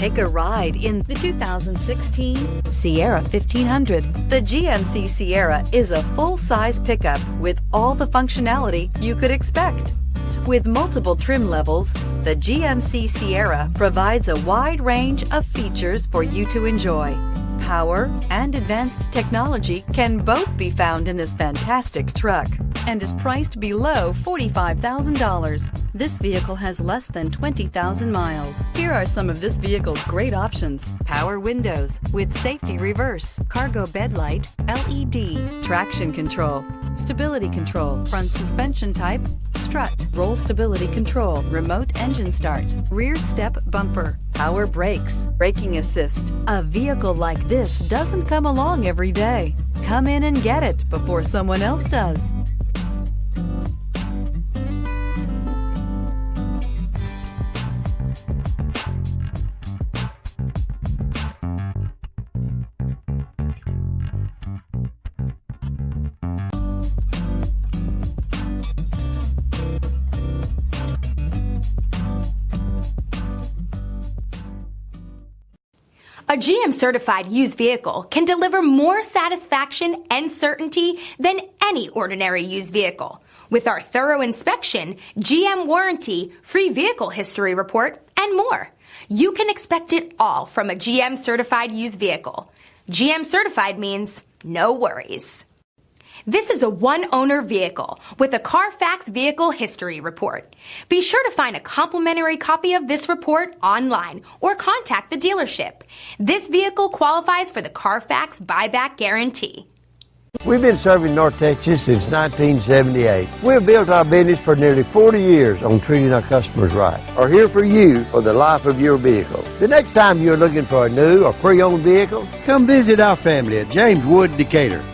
Take a ride in the 2016 Sierra 1500. The GMC Sierra is a full-size pickup with all the functionality you could expect. With multiple trim levels, the GMC Sierra provides a wide range of features for you to enjoy. Power and advanced technology can both be found in this fantastic truck and is priced below $45,000. This vehicle has less than 20,000 miles. Here are some of this vehicle's great options: power windows with safety reverse, cargo bed light, LED, traction control, stability control, front suspension type, strut, roll stability control, remote engine start, rear step bumper, power brakes, braking assist. A vehicle like this doesn't come along every day. Come in and get it before someone else does. A GM certified used vehicle can deliver more satisfaction and certainty than any ordinary used vehicle. With our thorough inspection, GM warranty, free vehicle history report, and more. You can expect it all from a GM certified used vehicle. GM certified means no worries. This is a one-owner vehicle with a Carfax Vehicle History Report. Be sure to find a complimentary copy of this report online or contact the dealership. This vehicle qualifies for the Carfax Buyback Guarantee. We've been serving North Texas since 1978. We've built our business for nearly 40 years on treating our customers right. Are here for you for the life of your vehicle. The next time you're looking for a new or pre-owned vehicle, come visit our family at James Wood Decatur.